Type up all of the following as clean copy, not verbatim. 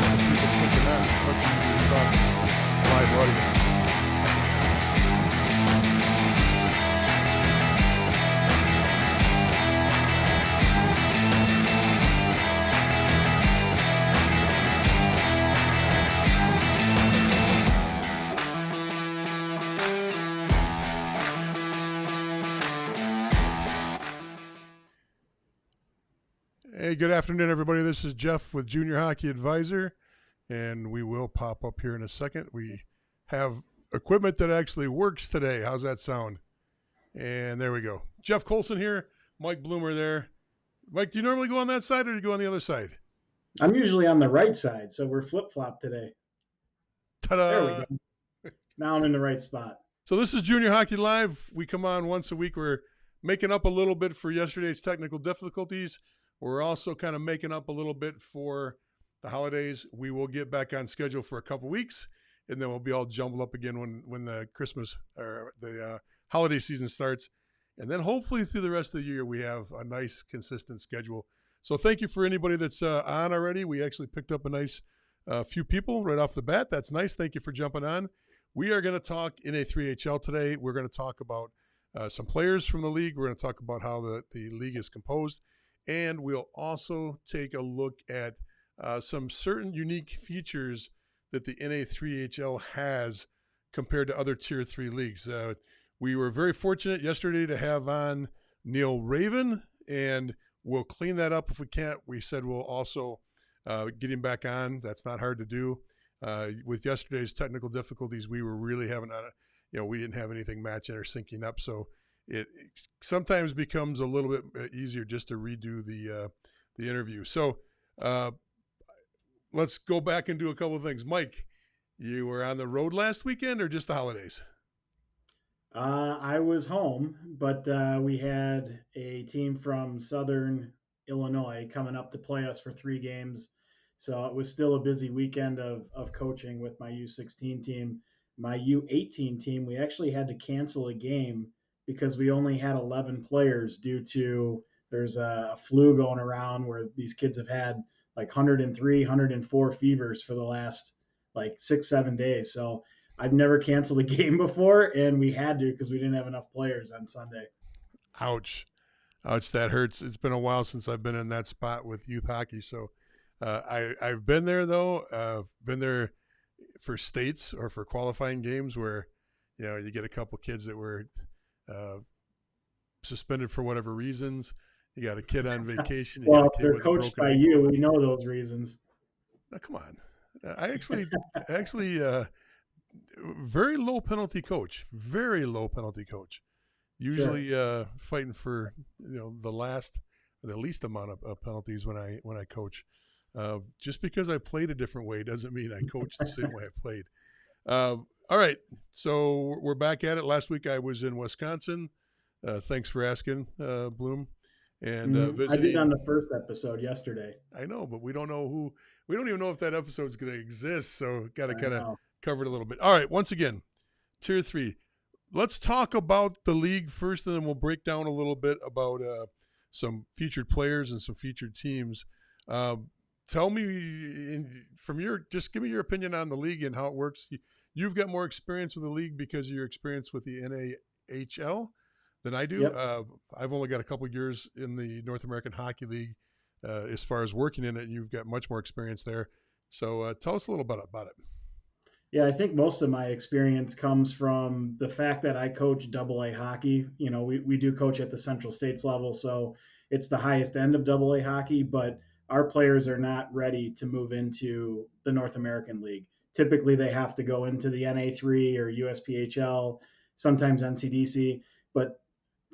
just the people clicking on. It's much easier to talk to live audience. Hey, good afternoon, everybody. This is Jeff with Junior Hockey Advisor, and we will pop up here in a second. We have equipment that actually works today. How's that sound? And there we go. Jeff Colson here, Mike Bloomer there. Mike, do you normally go on that side or do you go on the other side? I'm usually on the right side, so we're flip-flop today. Ta-da! There we go. Now I'm in the right spot. So this is Junior Hockey Live. We come on once a week. We're making up a little bit for yesterday's technical difficulties. We're also kind of making up a little bit for the holidays. We will get back on schedule for a couple weeks, and then we'll be all jumbled up again when the Christmas or the holiday season starts. And then hopefully through the rest of the year, we have a nice, consistent schedule. So thank you for anybody that's on already. We actually picked up a nice few people right off the bat. That's nice. Thank you for jumping on. We are going to talk NA3HL today. We're going to talk about some players from the league. We're going to talk about how the league is composed. And we'll also take a look at some certain unique features that the NA3HL has compared to other Tier 3 leagues. We were very fortunate yesterday to have on Neil Raven, and we'll clean that up if we can't. We said we'll also get him back on. That's not hard to do. With yesterday's technical difficulties, we were really having we didn't have anything matching or syncing up, so it sometimes becomes a little bit easier just to redo the interview. So let's go back and do a couple of things. Mike, you were on the road last weekend or just the holidays? I was home, but we had a team from Southern Illinois coming up to play us for 3 games. So it was still a busy weekend of coaching with my U16 team. My U18 team, we actually had to cancel a game because we only had 11 players due to there's a flu going around where these kids have had like 103, 104 fevers for the last like 6-7 days. So I've never canceled a game before, and we had to because we didn't have enough players on Sunday. Ouch. Ouch, that hurts. It's been a while since I've been in that spot with youth hockey. So I've been there, though. Been there for states or for qualifying games where, you get a couple kids that were suspended for whatever reasons. You got a kid on vacation. You Well, got a kid they're with coached a broken by ankle. you. We know those reasons. Now, come on. I actually very low penalty coach. Very low penalty coach. Usually fighting for the least amount of penalties when I coach. Just because I played a different way doesn't mean I coach the same way I played. All right, so we're back at it. Last week I was in Wisconsin. Thanks for asking, Bloom. And visiting. I did on the first episode yesterday. I know, but we don't know we don't even know if that episode is going to exist. So got to kind of cover it a little bit. All right, once again, Tier 3. Let's talk about the league first, and then we'll break down a little bit about some featured players and some featured teams. Tell me just give me your opinion on the league and how it works. You've got more experience with the league because of your experience with the NAHL than I do. Yep. I've only got a couple of years in the North American Hockey League as far as working in it. You've got much more experience there. So tell us a little bit about it. Yeah, I think most of my experience comes from the fact that I coach AA hockey. We do coach at the Central States level, so it's the highest end of AA hockey, but our players are not ready to move into the North American League. Typically, they have to go into the NA3 or USPHL, sometimes NCDC. But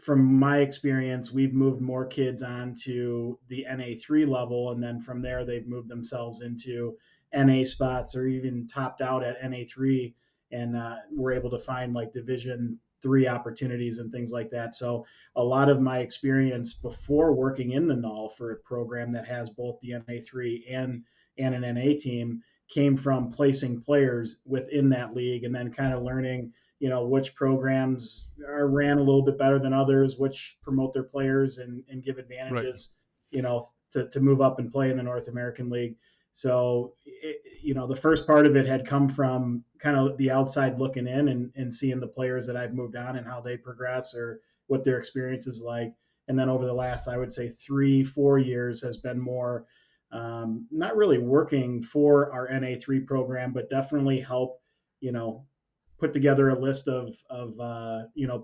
from my experience, we've moved more kids onto the NA3 level, and then from there, they've moved themselves into NA spots or even topped out at NA3, and we're able to find like Division 3 opportunities and things like that. So a lot of my experience before working in the NAHL for a program that has both the NA3 and an NA team came from placing players within that league and then kind of learning, which programs are ran a little bit better than others, which promote their players and give advantages, to move up and play in the North American League. So, the first part of it had come from kind of the outside looking in and seeing the players that I've moved on and how they progress or what their experience is like. And then over the last, I would say 3-4 years has been more not really working for our NA3 program, but definitely help, you know, put together a list of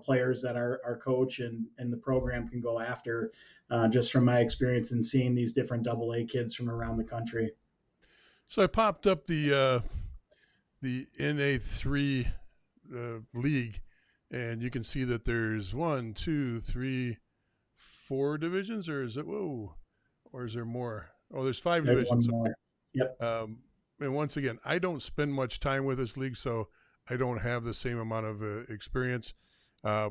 players that our coach and the program can go after, just from my experience in seeing these different AA kids from around the country. So I popped up the NA3 league, and you can see that there's 1, 2, 3, 4 divisions, or is it or is there more? Oh, there's 5 There's divisions. one more. Yep. And once again, I don't spend much time with this league, so I don't have the same amount of experience. Uh,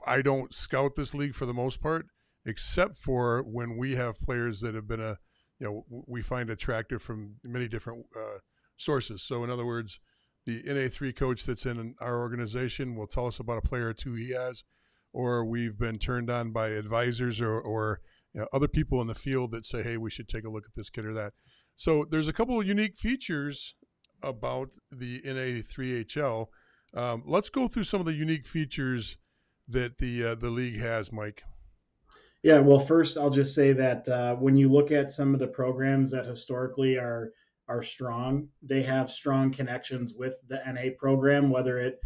I don't scout this league for the most part, except for when we have players that have been we find attractive from many different sources. So in other words, the NA3 coach that's in our organization will tell us about a player or two he has, or we've been turned on by advisors or other people in the field that say, hey, we should take a look at this kid or that. So there's a couple of unique features about the NA3HL. Let's go through some of the unique features that the league has, Mike. Yeah, well, first I'll just say that when you look at some of the programs that historically are strong, they have strong connections with the NA program, whether it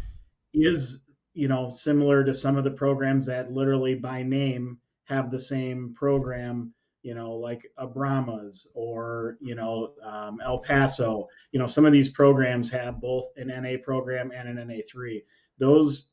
is similar to some of the programs that literally by name have the same program, like Abramas or El Paso. Some of these programs have both an NA program and an NA3. Those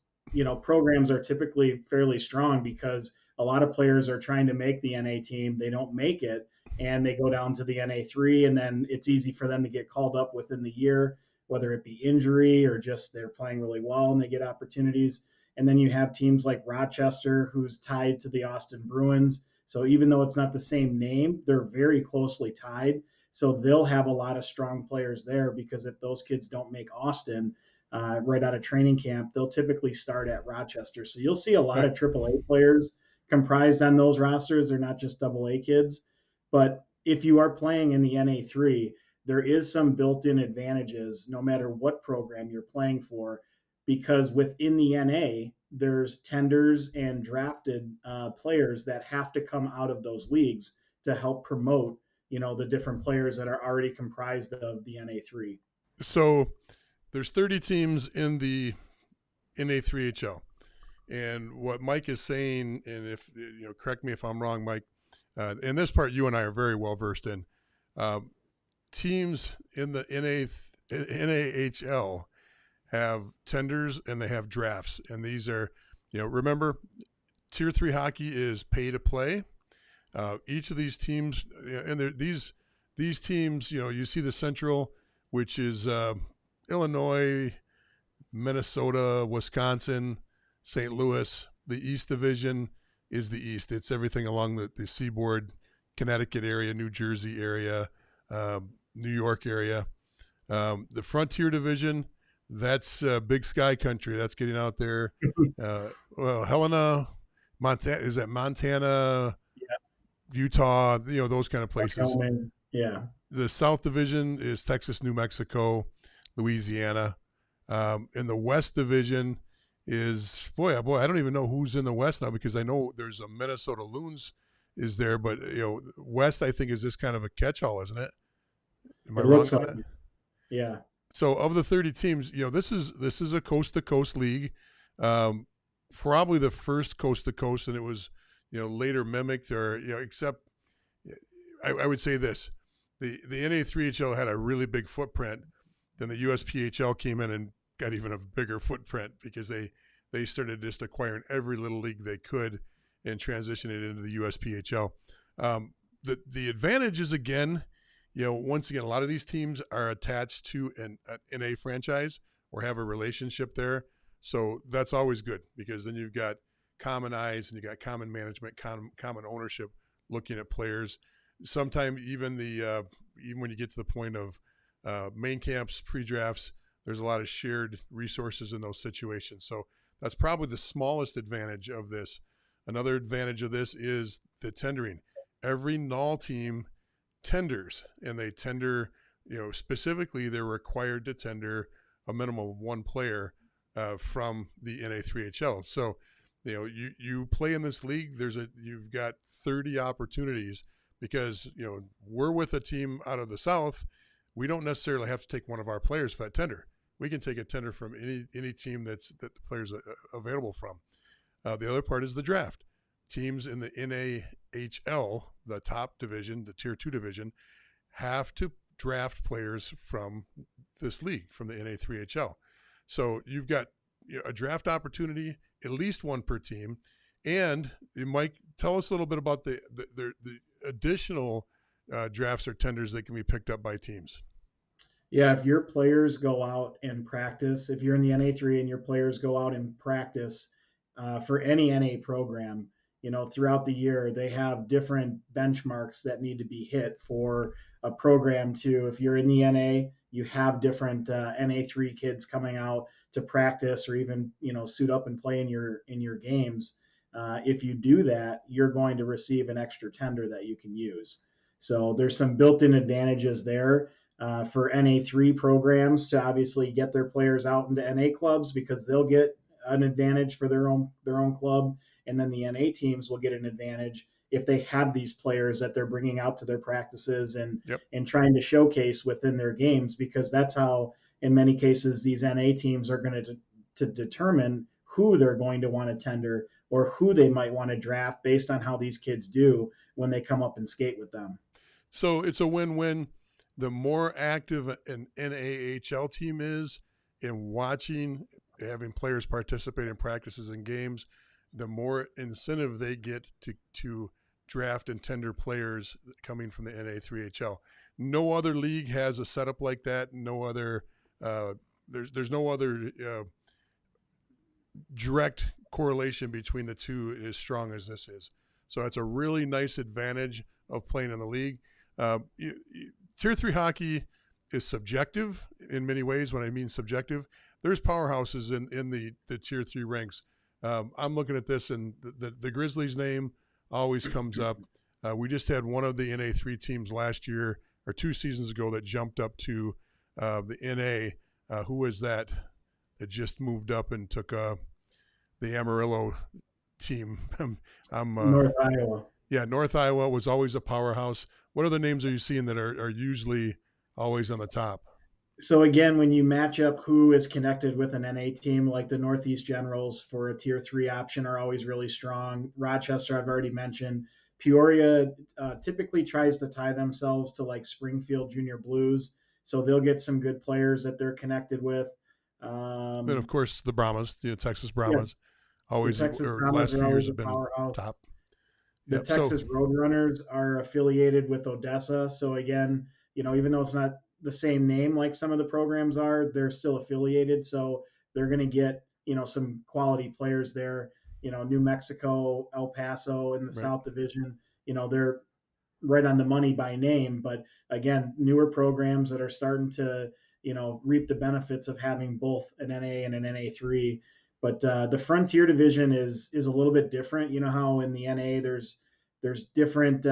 programs are typically fairly strong because a lot of players are trying to make the NA team, they don't make it, and they go down to the NA3, and then it's easy for them to get called up within the year, whether it be injury or just they're playing really well and they get opportunities. And then you have teams like Rochester, who's tied to the Austin Bruins. So even though it's not the same name, they're very closely tied. So they'll have a lot of strong players there because if those kids don't make Austin right out of training camp, they'll typically start at Rochester. So you'll see a lot of AAA players comprised on those rosters. They're not just AA kids. But if you are playing in the NA3, there is some built-in advantages no matter what program you're playing for, because within the NA, there's tenders and drafted players that have to come out of those leagues to help promote, the different players that are already comprised of the NA3. So there's 30 teams in the NA3HL. And what Mike is saying, and if correct me if I'm wrong, Mike, in this part you and I are very well versed in. Teams in the NAHL have tenders and they have drafts, and these are, remember, Tier 3 hockey is pay to play. Each of these teams, and these teams, you see the Central, which is Illinois, Minnesota, Wisconsin, St. Louis. The East Division is the East. It's everything along the seaboard, Connecticut area, New Jersey area, New York area. The Frontier Division, that's Big Sky country. That's getting out there. Helena, Montana, is that Montana, yeah. Utah, those kind of places. Yeah. The South Division is Texas, New Mexico, Louisiana. And the West Division is, boy, I don't even know who's in the West now, because I know there's a Minnesota Loons is there, but West, I think, is this kind of a catch-all, isn't it? Am I wrong on that? Yeah. So of the 30 teams, this is a coast-to-coast league, probably the first coast-to-coast, and it was later mimicked, or except I would say this: the NA3HL had a really big footprint. Then the USPHL came in and got even a bigger footprint, because they started just acquiring every little league they could and transitioning it into the USPHL. The advantage is, again, once again, a lot of these teams are attached to an NA franchise or have a relationship there. So that's always good, because then you've got common eyes and you got common management, common ownership, looking at players. Sometimes even even when you get to the point of main camps, pre-drafts, there's a lot of shared resources in those situations. So that's probably the smallest advantage of this. Another advantage of this is the tendering. Every NAHL team tenders, and they tender, specifically they're required to tender a minimum of one player from the NA3HL. So, you play in this league. You've got 30 opportunities because we're with a team out of the South. We don't necessarily have to take one of our players for that tender. We can take a tender from any team that the player's available from. The other part is the draft. Teams in the NAHL, the top division, the Tier 2 division, have to draft players from this league, from the NA3HL. So you've got a draft opportunity, at least one per team. And Mike, tell us a little bit about the additional drafts or tenders that can be picked up by teams. Yeah, if your players go out and practice, if you're in the NA3 and your players go out and practice for any NA program, throughout the year, they have different benchmarks that need to be hit for a program to, if you're in the NA, you have different NA3 kids coming out to practice or even, suit up and play in your games. If you do that, you're going to receive an extra tender that you can use. So there's some built-in advantages there for NA3 programs to obviously get their players out into NA clubs because they'll get an advantage for their own club, and then the NA teams will get an advantage if they have these players that they're bringing out to their practices and trying to showcase within their games, because that's how, in many cases, these NA teams are going to determine who they're going to want to tender or who they might want to draft based on how these kids do when they come up and skate with them. So it's a win-win. The more active an NAHL team is in having players participate in practices and games, the more incentive they get to draft and tender players coming from the NA3HL. No other league has a setup like that. No other there's no other direct correlation between the two as strong as this is. So it's a really nice advantage of playing in the league. Tier 3 hockey is subjective in many ways. When I mean subjective, there's powerhouses in the Tier 3 ranks. I'm looking at this, and the Grizzlies' name always comes up. We just had one of the NA3 teams last year or 2 seasons ago that jumped up to the NA. Who was that just moved up and took the Amarillo team? North Iowa. Yeah, North Iowa was always a powerhouse. What other names are you seeing that are usually always on the top? So again, when you match up who is connected with an NA team, like the Northeast Generals for a Tier 3 option are always really strong. Rochester, I've already mentioned. Peoria typically tries to tie themselves to like Springfield Junior Blues, so they'll get some good players that they're connected with. And of course, the Brahmas, the Texas Brahmas, always, the Texas Brahmas last few years have been powerhouse. Top. The Texas Roadrunners are affiliated with Odessa, so again, even though it's not the same name like some of the programs are, they're still affiliated, so they're going to get some quality players there. New Mexico, El Paso in the South Division, they're right on the money by name, but again, newer programs that are starting to reap the benefits of having both an NA and an NA3. But the Frontier Division is a little bit different. How in the NA there's different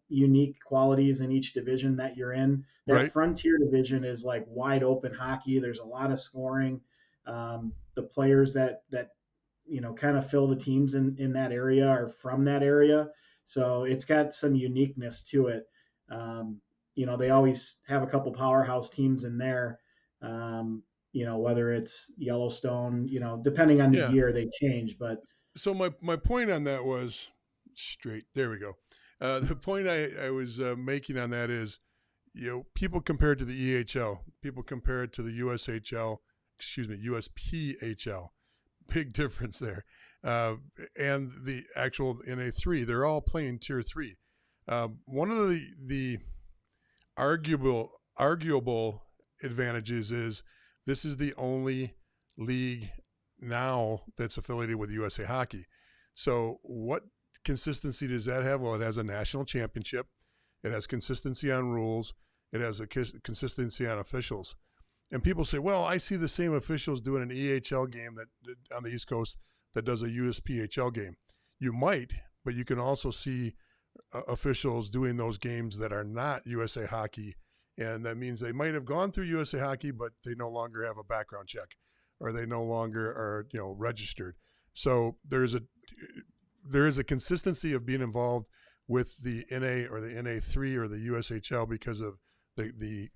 unique qualities in each division that you're in. That Frontier Division is like wide open hockey. There's a lot of scoring. The players that kind of fill the teams in that area are from that area. So it's got some uniqueness to it. They always have a couple powerhouse teams in there. Whether it's Yellowstone, depending on the year they change. But so my point on that was straight. There we go. The point I was making on that is, people compare it to the EHL, people compare it to the USPHL. Big difference there. And the actual NA3, they're all playing Tier 3. One of the arguable advantages is this is the only league now that's affiliated with USA Hockey. So what consistency does that have? Well, it has a national championship. It has consistency on rules. It has a consistency on officials. And people say, well, I see the same officials doing an EHL game that on the East Coast that does a USPHL game. You might, but you can also see officials doing those games that are not USA Hockey. And that means they might have gone through USA Hockey, but they no longer have a background check, or they no longer are, registered. So there is a consistency of being involved with the NA or the NA3 or the USHL because of the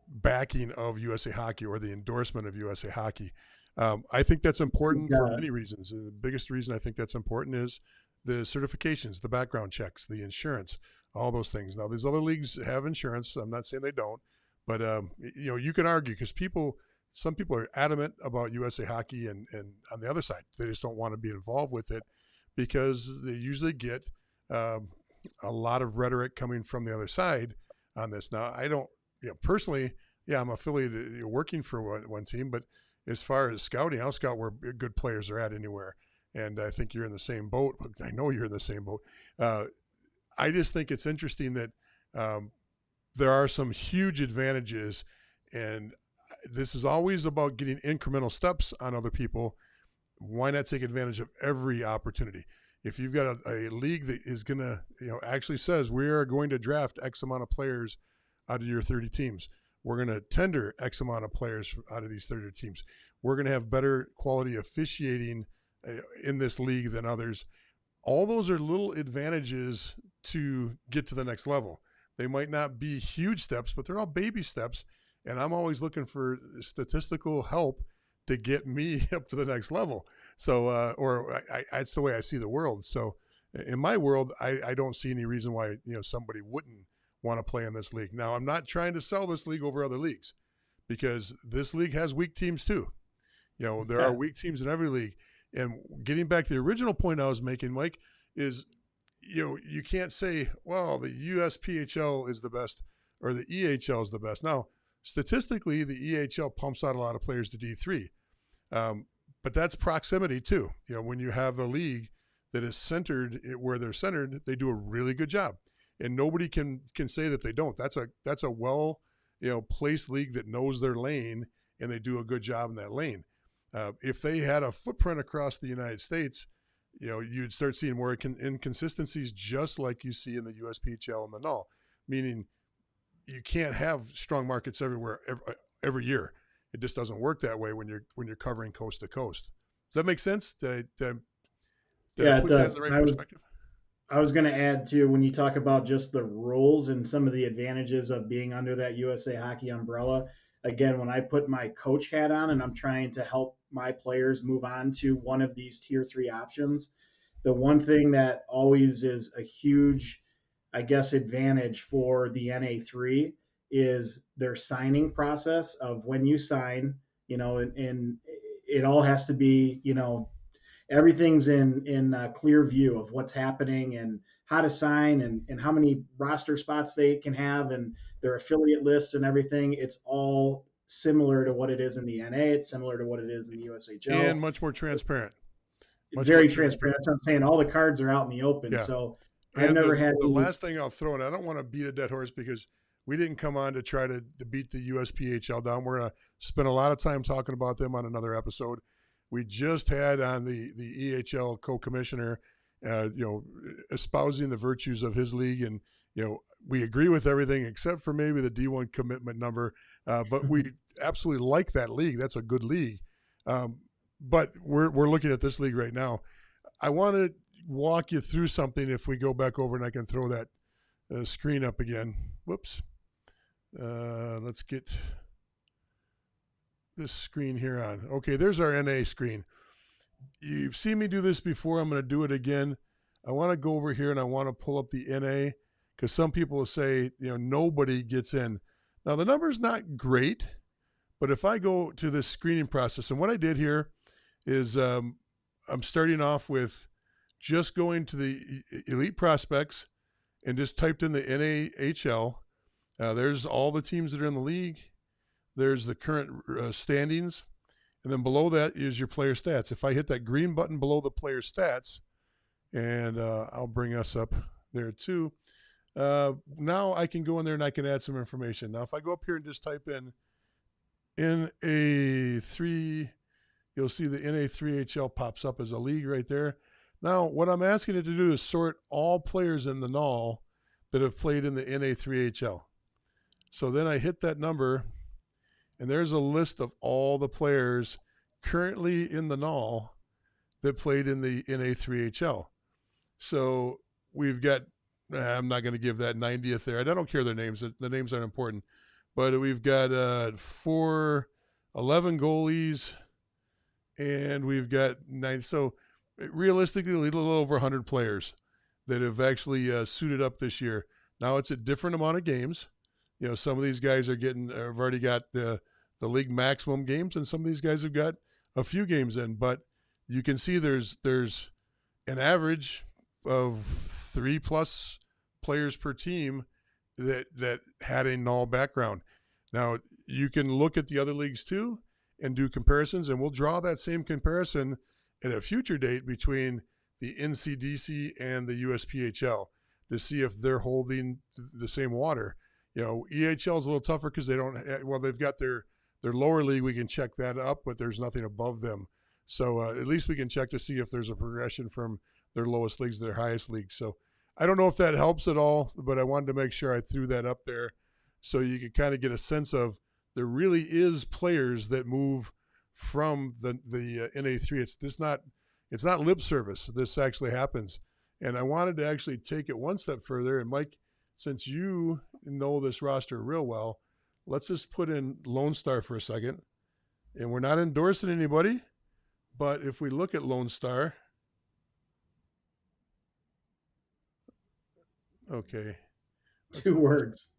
backing of USA Hockey or the endorsement of USA Hockey. I think that's important for many reasons. The biggest reason I think that's important is the certifications, the background checks, the insurance, all those things. Now, these other leagues have insurance. I'm not saying they don't, but you can argue because some people are adamant about USA Hockey, and on the other side, they just don't want to be involved with it because they usually get a lot of rhetoric coming from the other side on this. Now, I don't, personally, I'm affiliated working for one team, but as far as scouting, I'll scout where good players are at anywhere. And I think you're in the same boat. I know you're in the same boat. I just think it's interesting that there are some huge advantages, and this is always about getting incremental steps on other people. Why not take advantage of every opportunity? If you've got a league that is going to, actually says we are going to draft X amount of players out of your 30 teams. We're going to tender X amount of players out of these 30 teams. We're going to have better quality officiating in this league than others. All those are little advantages to get to the next level. They might not be huge steps, but they're all baby steps. And I'm always looking for statistical help to get me up to the next level. So, that's the way I see the world. So in my world, I don't see any reason why, somebody wouldn't want to play in this league. Now, I'm not trying to sell this league over other leagues because this league has weak teams too. There are weak teams in every league. And getting back to the original point I was making, Mike, is, you can't say, well, the USPHL is the best or the EHL is the best. Now, statistically, the EHL pumps out a lot of players to D3. But that's proximity too. When you have a league that is centered where they're centered, they do a really good job. And nobody can say that they don't. That's a well, placed league that knows their lane and they do a good job in that lane. If they had a footprint across the United States, you'd start seeing more inconsistencies just like you see in the USPHL and the NAHL, meaning you can't have strong markets everywhere every year. It just doesn't work that way when you're covering coast to coast. Does that make sense? Did I put that in the right perspective? I was going to add too, when you talk about just the rules and some of the advantages of being under that USA Hockey umbrella. Again, when I put my coach hat on and I'm trying to help my players move on to one of these tier 3 options, the one thing that always is a huge, advantage for the NA3 is their signing process of when you sign, and it all has to be, everything's in clear view of what's happening and how to sign and how many roster spots they can have and their affiliate list and everything. It's all similar to what it is in the NA. It's similar to what it is in the USHL. And much more transparent. Very transparent. That's what I'm saying. All the cards are out in the open. Yeah. So I've never had the last thing I'll throw in, I don't want to beat a dead horse because we didn't come on to try to beat the USPHL down. We're going to spend a lot of time talking about them on another episode. We just had on the EHL co-commissioner, espousing the virtues of his league. And, we agree with everything except for maybe the D1 commitment number. But we absolutely like that league. That's a good league. But we're looking at this league right now. I want to walk you through something if we go back over and I can throw that screen up again. Whoops. Let's get this screen here on. Okay, there's our NA screen. You've seen me do this before. I'm going to do it again. I want to go over here and I want to pull up the NA because some people will say, nobody gets in. Now, the number's not great, but if I go to this screening process, and what I did here is I'm starting off with just going to the elite prospects and just typed in the NAHL. There's all the teams that are in the league. There's the current standings. And then below that is your player stats. If I hit that green button below the player stats, and I'll bring us up there too. Now I can go in there and I can add some information. Now, if I go up here and just type in NA3, you'll see the NA3HL pops up as a league right there. Now, what I'm asking it to do is sort all players in the NAHL that have played in the NA3HL. So then I hit that number, and there's a list of all the players currently in the NAHL that played in the NA3HL. So we've got, I'm not going to give that 90th there. I don't care their names. The names aren't important. But we've got 11 goalies, and we've got 9. So realistically, a little over 100 players that have actually suited up this year. Now it's a different amount of games. You know, some of these guys have already got the league maximum games, and some of these guys have got a few games in. But you can see there's an average of 3+ players per team that had a NAHL background. Now you can look at the other leagues too and do comparisons, and we'll draw that same comparison at a future date between the NCDC and the USPHL to see if they're holding the same water. You know, EHL is a little tougher because they've got their lower league. We can check that up, but there's nothing above them. So at least we can check to see if there's a progression from their lowest leagues to their highest leagues. So I don't know if that helps at all, but I wanted to make sure I threw that up there so you could kind of get a sense of there really is players that move from the NA3. It's not lip service. This actually happens. And I wanted to actually take it one step further. And Mike, since you know this roster real well, let's just put in Lone Star for a second. And we're not endorsing anybody, but if we look at Lone Star, okay. 2 words.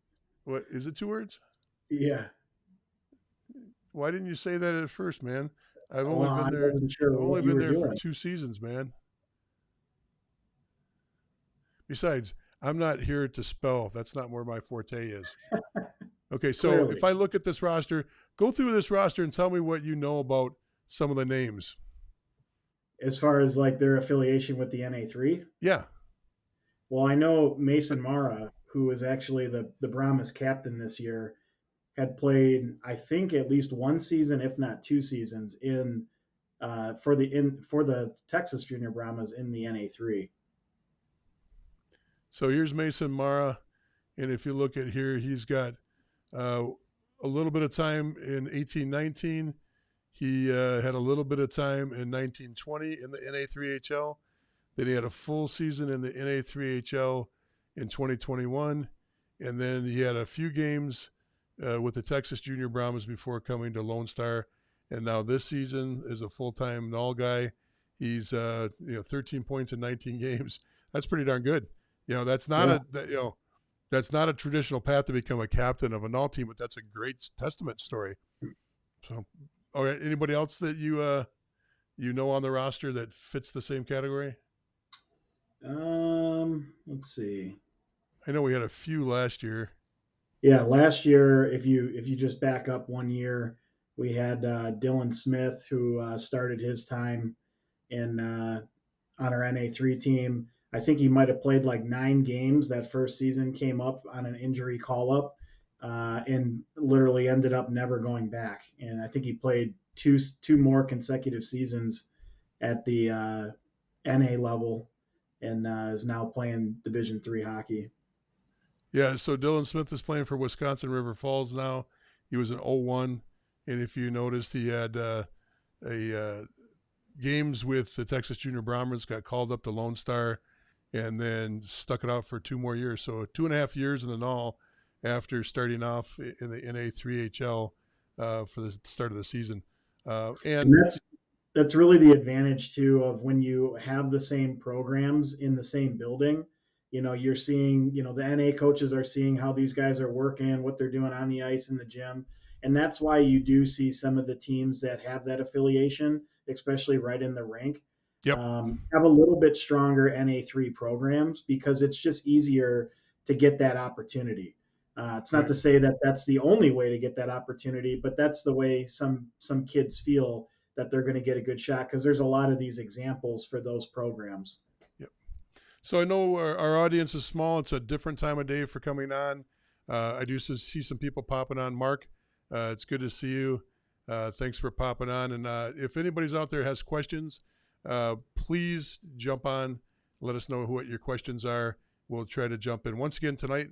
What is it? 2 words? Yeah. Why didn't you say that at first, man? I've Well, only I been there. wasn't sure I've only what you been were there for doing. 2 seasons, man. Besides, I'm not here to spell. That's not where my forte is. Okay, so Clearly. if I look at this roster, go through this roster and tell me what you know about some of the names. As far as like their affiliation with the NA3, Yeah. well, I know Mason Mara, who was actually the Brahmas captain this year, had played, I think, at least one season, if not 2 seasons, for the Texas Junior Brahmas in the NA3. So here's Mason Mara, and if you look at here, he's got a little bit of time in 18-19. He had a little bit of time in 19-20 in the NA3HL. Then he had a full season in the NA3HL in 2021, and then he had a few games with the Texas Junior Brahmas before coming to Lone Star, and now this season is a full-time NAHL guy. He's 13 points in 19 games. That's pretty darn good. You know, that's not that's not a traditional path to become a captain of a NAHL team, but that's a great testament story. So, all right, anybody else that you know on the roster that fits the same category? Let's see. I know we had a few last year. Yeah, last year, if you just back up 1 year, we had Dylan Smith, who started his time in on our NA3 team. I think he might have played like 9 games that first season, came up on an injury call up, and literally ended up never going back. And I think he played two more consecutive seasons at the NA level, and is now playing Division III hockey. Yeah, so Dylan Smith is playing for Wisconsin River Falls now. He was an 01, and if you noticed, he had games with the Texas Junior Brahmas, got called up to Lone Star, and then stuck it out for 2 more years. So 2.5 years in the NAHL after starting off in the NA3HL for the start of the season. And that's really the advantage too of when you have the same programs in the same building. You know, you're seeing, the NA coaches are seeing how these guys are working, what they're doing on the ice in the gym. And that's why you do see some of the teams that have that affiliation, especially right in the rank, Yep. Have a little bit stronger NA3 programs because it's just easier to get that opportunity. It's not to say that that's the only way to get that opportunity, but that's the way some kids feel that they're going to get a good shot because there's a lot of these examples for those programs. Yep. So I know our audience is small. It's a different time of day for coming on. I do see some people popping on. Mark, it's good to see you. Thanks for popping on. And if anybody's out there has questions, Please jump on. Let us know what your questions are. We'll try to jump in. Once again tonight,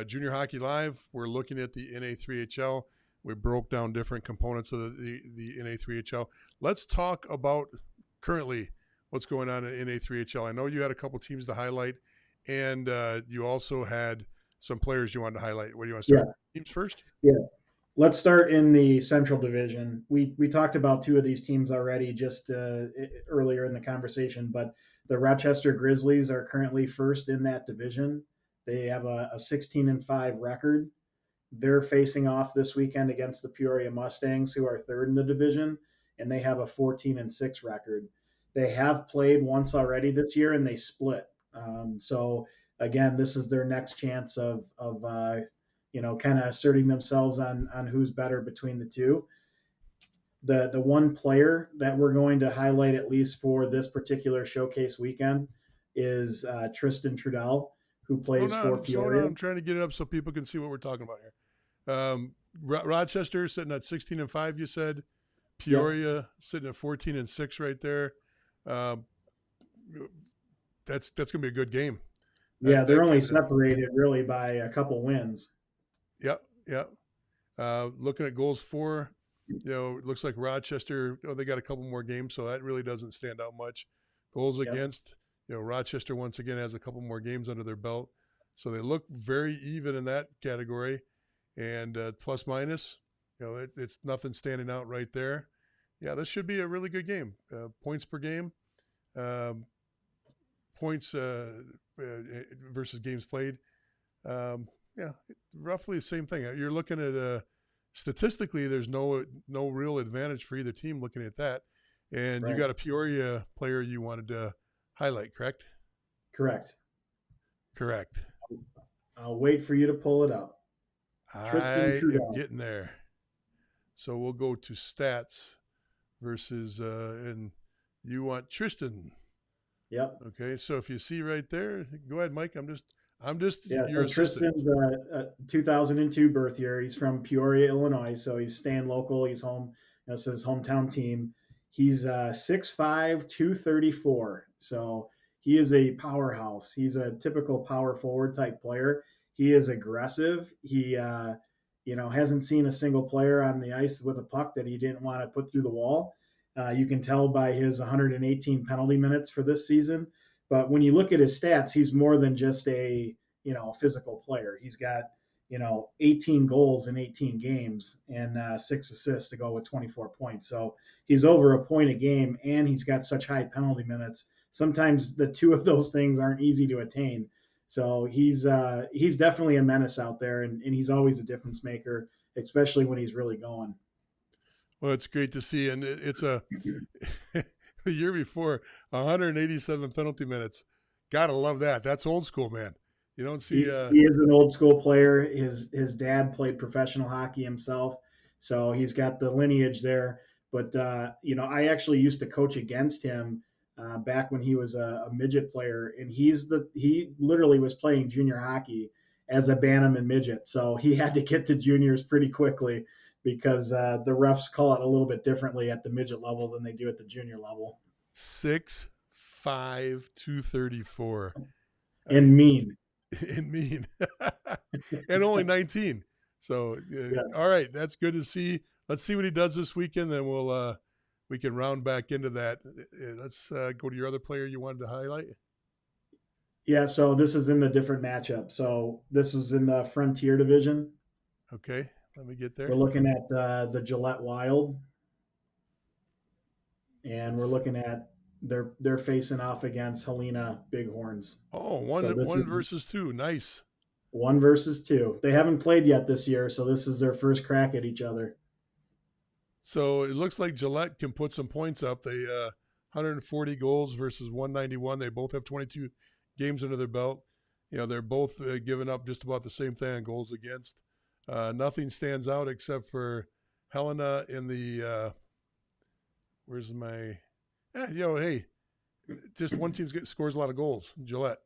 Junior Hockey Live, we're looking at the NA3HL. We broke down different components of the NA3HL. Let's talk about currently what's going on in NA3HL. I know you had a couple teams to highlight, and you also had some players you wanted to highlight. Where do you want to start? Yeah. Teams first? Yeah. Let's start in the Central Division. We talked about two of these teams already just earlier in the conversation, but the Rochester Grizzlies are currently first in that division. They have a 16-5 record. They're facing off this weekend against the Peoria Mustangs, who are third in the division, and they have a 14-6 record. They have played once already this year, and they split. So again, this is their next chance of kind of asserting themselves on who's better between the two. The one player that we're going to highlight, at least for this particular showcase weekend, is Tristan Trudell, who plays for Slow down. Peoria. I'm trying to get it up so people can see what we're talking about here. Rochester sitting at 16-5, you said. Peoria Yep. sitting at 14-6 right there. That's going to be a good game. Yeah, they're only separated really by a couple wins. Yep. Looking at goals for, it looks like Rochester, they got a couple more games, so that really doesn't stand out much. Goals against, Rochester once again has a couple more games under their belt. So they look very even in that category. And plus minus, it's nothing standing out right there. Yeah, this should be a really good game. Points per game, points versus games played. Roughly the same thing. You're looking at statistically, there's no real advantage for either team looking at that. And right. You got a Peoria player you wanted to highlight, correct? Correct. I'll wait for you to pull it up. I am getting there. So we'll go to stats versus, and you want Tristan. Yep. Okay. So if you see right there, go ahead, Mike. I'm just yeah. So Tristan's a 2002 birth year. He's from Peoria, Illinois. So he's staying local. He's home. That's his hometown team. He's 6'5", 234. So he is a powerhouse. He's a typical power forward type player. He is aggressive. He, hasn't seen a single player on the ice with a puck that he didn't want to put through the wall. You can tell by his 118 penalty minutes for this season. But when you look at his stats, he's more than just a, physical player. He's got, 18 goals in 18 games and 6 assists to go with 24 points. So he's over a point a game, and he's got such high penalty minutes. Sometimes the two of those things aren't easy to attain. So he's definitely a menace out there, and he's always a difference maker, especially when he's really going. Well, it's great to see, and it's the year before 187 penalty minutes. Gotta love that. That's old school, man. You don't see. He is an old school player. His dad played professional hockey himself, so he's got the lineage there. But I actually used to coach against him back when he was a midget player, and he literally was playing junior hockey as a Bantam and midget, so he had to get to juniors pretty quickly because the refs call it a little bit differently at the midget level than they do at the junior level. 6'5", 234. And mean. And only 19. So, yes. All right, that's good to see. Let's see what he does this weekend, then we can round back into that. Let's go to your other player you wanted to highlight. Yeah, so this is in the different matchup. So this was in the Frontier Division. Okay, let me get there. We're looking at the Gillette Wild, and we're looking at they're facing off against Helena Bighorns. Oh, one versus two. Nice. 1 versus 2. They haven't played yet this year, so this is their first crack at each other. So it looks like Gillette can put some points up. They 140 goals versus 191. They both have 22 games under their belt. They're both giving up just about the same thing on goals against. Nothing stands out except for Helena in the where's my hey, just one team scores a lot of goals. Gillette.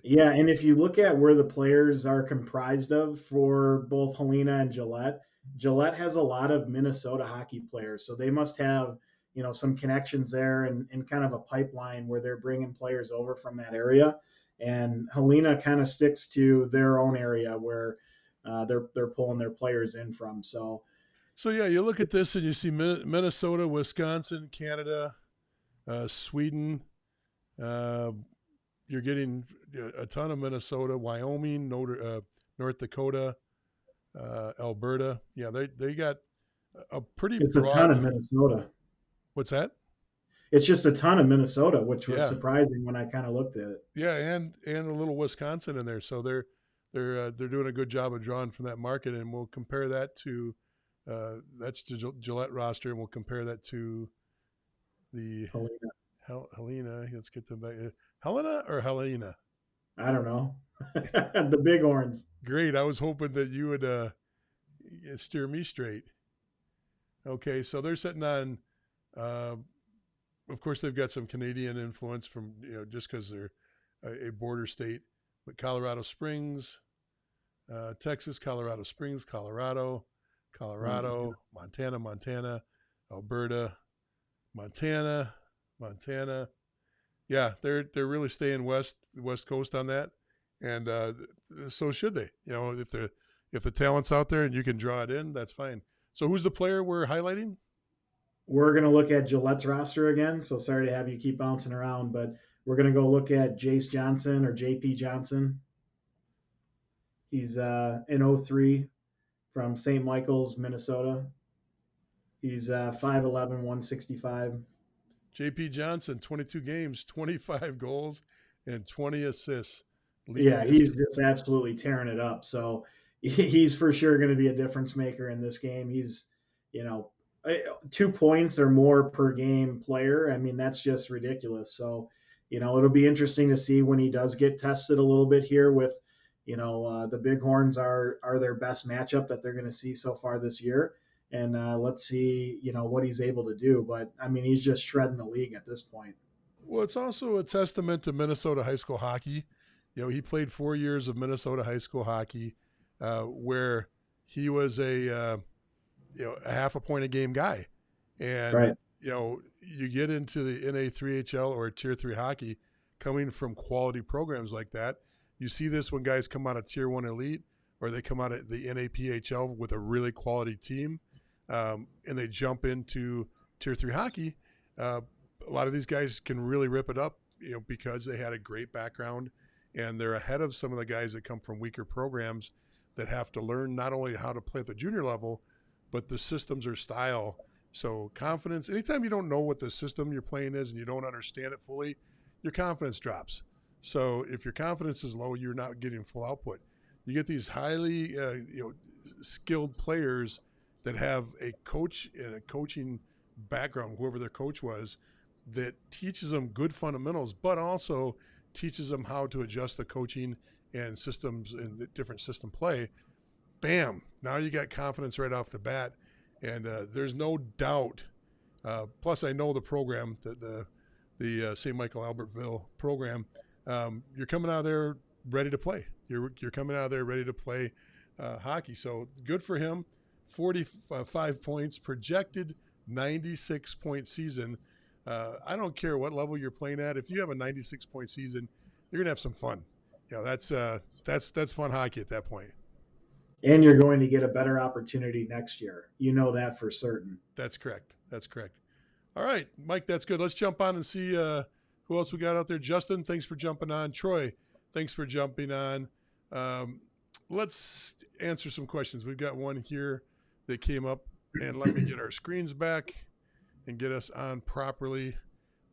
Yeah, and if you look at where the players are comprised of for both Helena and Gillette has a lot of Minnesota hockey players. So they must have, some connections there and kind of a pipeline where they're bringing players over from that area. And Helena kind of sticks to their own area where they're pulling their players in from. So yeah, you look at this and you see Minnesota, Wisconsin, Canada, Sweden. Uh, you're getting a ton of Minnesota, Wyoming, North Dakota, Alberta. Yeah, they got a pretty it's a ton of broad. Minnesota. What's that? It's just a ton of Minnesota, which was Yeah, surprising when I kind of looked at it. yeah, and a little Wisconsin in there. So they're doing a good job of drawing from that market, and we'll compare that to that's the Gillette roster, and we'll compare that to the Helena. Helena. Let's get them back. Helena or Helena? I don't know. The Bighorns. Great. I was hoping that you would steer me straight. Okay, so they're sitting on. Uh, of course, they've got some Canadian influence from just because they're a border state, but Colorado Springs, Texas, Colorado Springs, Colorado, Montana, Alberta, Montana. Yeah, they're really staying west coast on that, and so should they. If the talent's out there and you can draw it in, that's fine. So who's the player we're highlighting? We're going to look at Gillette's roster again. So sorry to have you keep bouncing around, but we're going to go look at Jace Johnson or JP Johnson. He's an 03 from St. Michael's, Minnesota. He's 5'11", 165. JP Johnson, 22 games, 25 goals, and 20 assists. Yeah, he's just absolutely tearing it up. So he's for sure going to be a difference maker in this game. He's, 2 points or more per game player. I mean, that's just ridiculous. So, it'll be interesting to see when he does get tested a little bit here with, the Bighorns are their best matchup that they're going to see so far this year. And let's see, what he's able to do. But I mean, he's just shredding the league at this point. Well, it's also a testament to Minnesota high school hockey. He played 4 years of Minnesota high school hockey, where he was a half a point a game guy, and Right. You get into the NA3HL or Tier 3 hockey, coming from quality programs like that. You see this when guys come out of Tier 1 Elite or they come out of the NAPHL with a really quality team, and they jump into Tier 3 hockey. A lot of these guys can really rip it up, because they had a great background, and they're ahead of some of the guys that come from weaker programs that have to learn not only how to play at the junior level, but the systems or style. So confidence, anytime you don't know what the system you're playing is and you don't understand it fully, your confidence drops. So if your confidence is low, you're not getting full output. You get these highly skilled players that have a coach and a coaching background, whoever their coach was, that teaches them good fundamentals, but also teaches them how to adjust the coaching and systems and the different system play. Bam! Now you got confidence right off the bat, and there's no doubt. Plus, I know the program, the St. Michael Albertville program. You're coming out of there ready to play. You're coming out of there ready to play hockey. So good for him. 45 points, projected 96-point season. I don't care what level you're playing at. If you have a 96-point season, you're gonna have some fun. That's fun hockey at that point. And you're going to get a better opportunity next year. You know that for certain. That's correct. All right, Mike, that's good. Let's jump on and see who else we got out there. Justin, thanks for jumping on. Troy, thanks for jumping on. Let's answer some questions. We've got one here that came up, and let me get our screens back and get us on properly.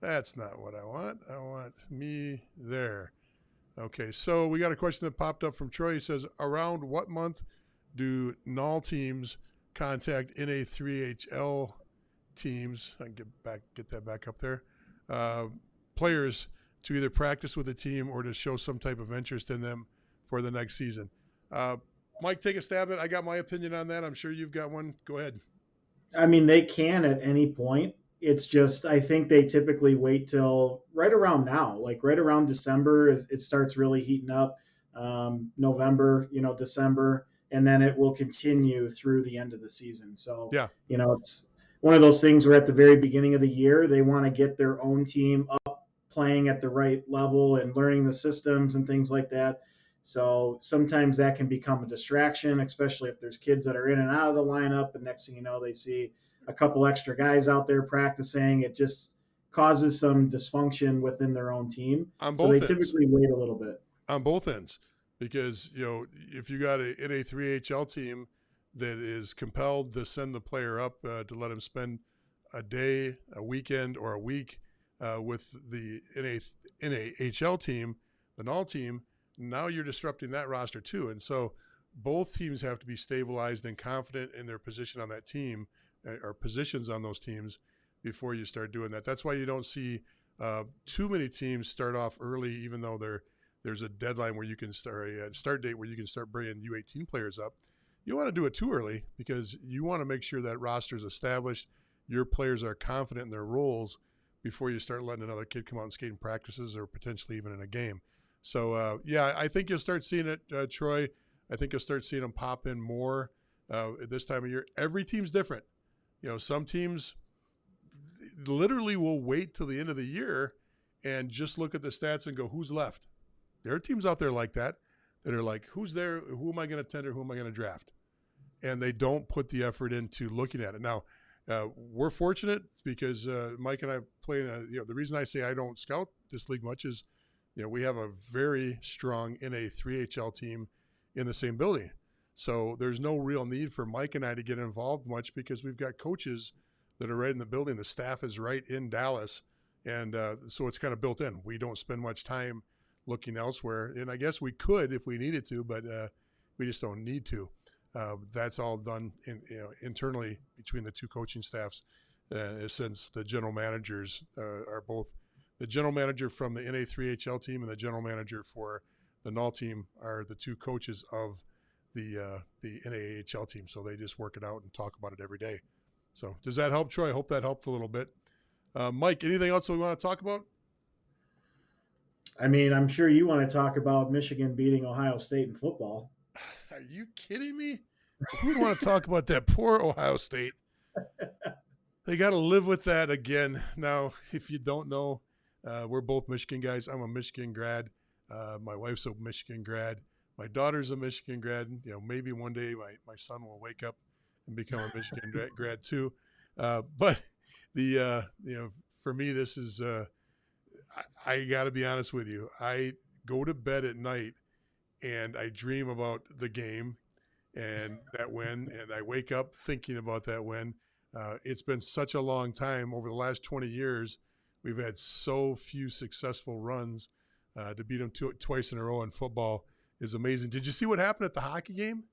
That's not what I want. I want me there. Okay, so we got a question that popped up from Troy. He says, around what month do NAHL teams contact NA3HL teams? I can get that back up there. Players to either practice with the team or to show some type of interest in them for the next season. Mike, take a stab at it. I got my opinion on that. I'm sure you've got one. Go ahead. I mean, they can at any point. It's just, I think they typically wait till right around now, like right around December, it starts really heating up. November, December, and then it will continue through the end of the season. So, Yeah. it's one of those things where at the very beginning of the year, they want to get their own team up playing at the right level and learning the systems and things like that. So sometimes that can become a distraction, especially if there's kids that are in and out of the lineup. And next thing you know, they see a couple extra guys out there practicing. It just causes some dysfunction within their own team. On So they both ends. typically wait a little bit. On both ends, because if you got a NA3HL team that is compelled to send the player up to let him spend a day, a weekend, or a week with the NAHL team, the NAHL team, now you're disrupting that roster too. And so both teams have to be stabilized and confident in their position on that team or positions on those teams before you start doing that. That's why you don't see too many teams start off early, even though there's a deadline where you can start a start date where you can start bringing U18 players up. You want to do it too early because you want to make sure that roster is established. Your players are confident in their roles before you start letting another kid come out and skate in practices or potentially even in a game. So, I think you'll start seeing it, Troy. I think you'll start seeing them pop in more at this time of year. Every team's different. Some teams literally will wait till the end of the year and just look at the stats and go, who's left? There are teams out there like that are like, who's there? Who am I going to tender? Who am I going to draft? And they don't put the effort into looking at it. Now, we're fortunate because Mike and I play the reason I say I don't scout this league much is, we have a very strong NA3HL team in the same building. So there's no real need for Mike and I to get involved much because we've got coaches that are right in the building. The staff is right in Dallas. And so it's kind of built in. We don't spend much time looking elsewhere. And I guess we could if we needed to, but we just don't need to. That's all done internally between the two coaching staffs since the general managers are both the general manager from the NA3HL team and the general manager for the NAHL team are the two coaches of the NAHL team. So they just work it out and talk about it every day. So does that help, Troy? I hope that helped a little bit. Mike, anything else we want to talk about? I mean, I'm sure you want to talk about Michigan beating Ohio State in football. Are you kidding me? Who would want to talk about that poor Ohio State? They got to live with that again. Now, if you don't know, we're both Michigan guys. I'm a Michigan grad. My wife's a Michigan grad. My daughter's a Michigan grad. Maybe one day my son will wake up and become a Michigan grad too. But for me, this is I got to be honest with you. I go to bed at night and I dream about the game and that win, and I wake up thinking about that win. It's been such a long time. Over the last 20 years, we've had so few successful runs. To beat them twice in a row in football is amazing. Did you see what happened at the hockey game?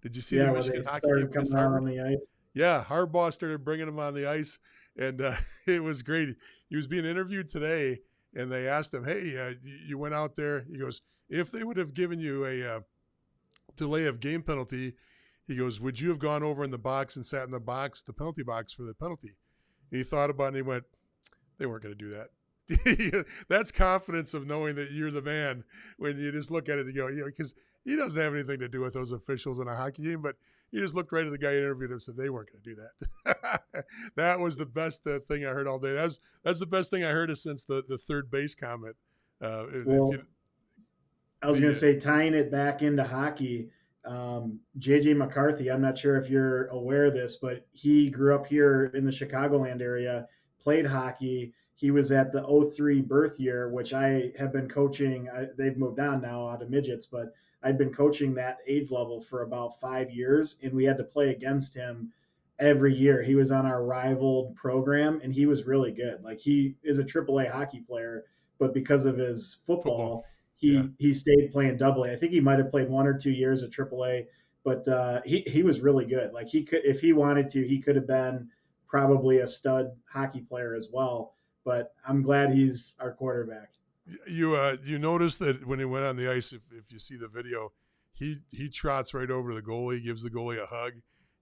Did you see the Michigan hockey game against Harvard? On the ice. Yeah, Harbaugh started bringing him on the ice, and it was great. He was being interviewed today, and they asked him, hey, you went out there. He goes, if they would have given you a delay of game penalty, he goes, would you have gone over in the box and sat in the penalty box for the penalty? And he thought about it and he went, they weren't going to do that. That's confidence of knowing that you're the man when you just look at it and go, because he doesn't have anything to do with those officials in a hockey game, but he just looked right at the guy who interviewed him and said they weren't going to do that. That was the best thing I heard all day. That's the best thing I heard since the third base comment. I was going to say, tying it back into hockey, J.J. McCarthy, I'm not sure if you're aware of this, but he grew up here in the Chicagoland area, played hockey. He was at the 03 birth year, which I have been coaching. They've moved on now out of midgets, but I'd been coaching that age level for about 5 years, and we had to play against him every year. He was on our rivaled program, and he was really good. Like, he is a AAA hockey player, but because of his football. He stayed playing AA. I think he might have played 1 or 2 years at AAA, but he was really good. Like, he could, if he wanted to, he could have been probably a stud hockey player as well. But I'm glad he's our quarterback. You notice that when he went on the ice, if you see the video, he trots right over to the goalie, gives the goalie a hug.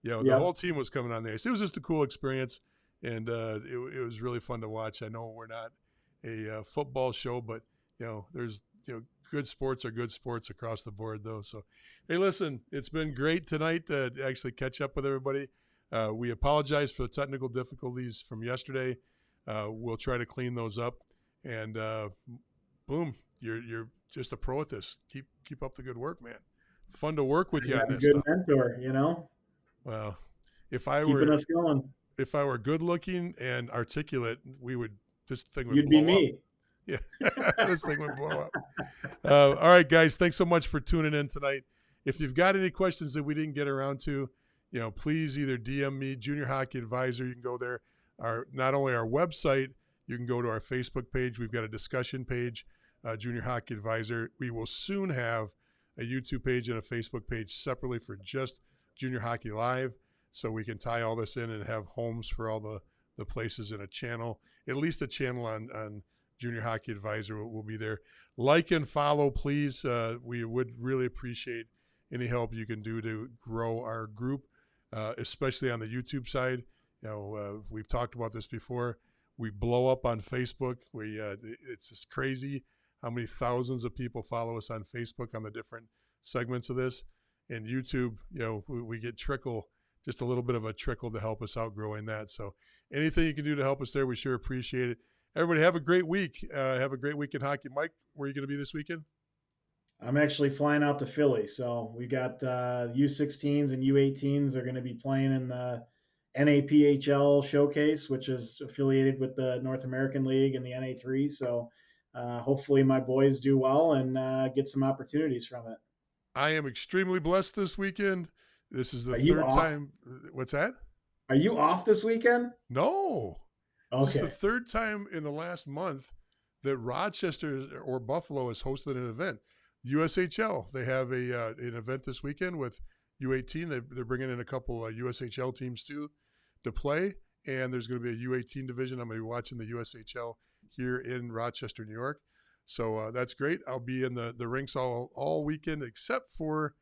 The whole team was coming on the ice. It was just a cool experience, and it was really fun to watch. I know we're not a football show, but there's good sports are good sports across the board, though. So, hey, listen, it's been great tonight to actually catch up with everybody. We apologize for the technical difficulties from yesterday. We'll try to clean those up. And boom, you're just a pro at this. Keep up the good work, man. Fun to work with you on I'm a this good stuff. mentor, you know, Well, if I keeping were us going. good looking and articulate, this thing would You'd be blow up. me. Yeah, this thing would blow up. All right, guys, thanks so much for tuning in tonight. If you've got any questions that we didn't get around to, please either DM me, Junior Hockey Advisor. You can go there. Not only our website, you can go to our Facebook page. We've got a discussion page, Junior Hockey Advisor. We will soon have a YouTube page and a Facebook page separately for just Junior Hockey Live, so we can tie all this in and have homes for all the places in a channel. At least a channel on Junior Hockey Advisor will be there. Like and follow, please. We would really appreciate any help you can do to grow our group, especially on the YouTube side. We've talked about this before. We blow up on Facebook. It's just crazy how many thousands of people follow us on Facebook on the different segments of this. And YouTube, we get just a little bit of a trickle to help us out growing that. So anything you can do to help us there, we sure appreciate it. Everybody have a great week. Have a great week in hockey. Mike, where are you going to be this weekend? I'm actually flying out to Philly. So we got U16s and U18s are going to be playing in the NAPHL showcase, which is affiliated with the North American League and the NA3. So hopefully my boys do well and get some opportunities from it. I am extremely blessed this weekend. This is the Are you third off? time. What's that? Are you off this weekend? No. This is Okay. the third time in the last month that Rochester or Buffalo has hosted an event. USHL, they have an event this weekend with U18. They're bringing in a couple USHL teams too to play, and there's going to be a U18 division. I'm going to be watching the USHL here in Rochester, New York. So that's great. I'll be in the rinks all weekend except for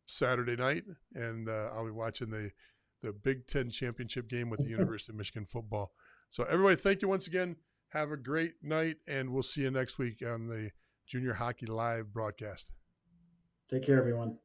Saturday night, and I'll be watching the Big Ten championship game with the University of Michigan football. So everybody, thank you once again. Have a great night, and we'll see you next week on the Junior Hockey Live broadcast. Take care, everyone.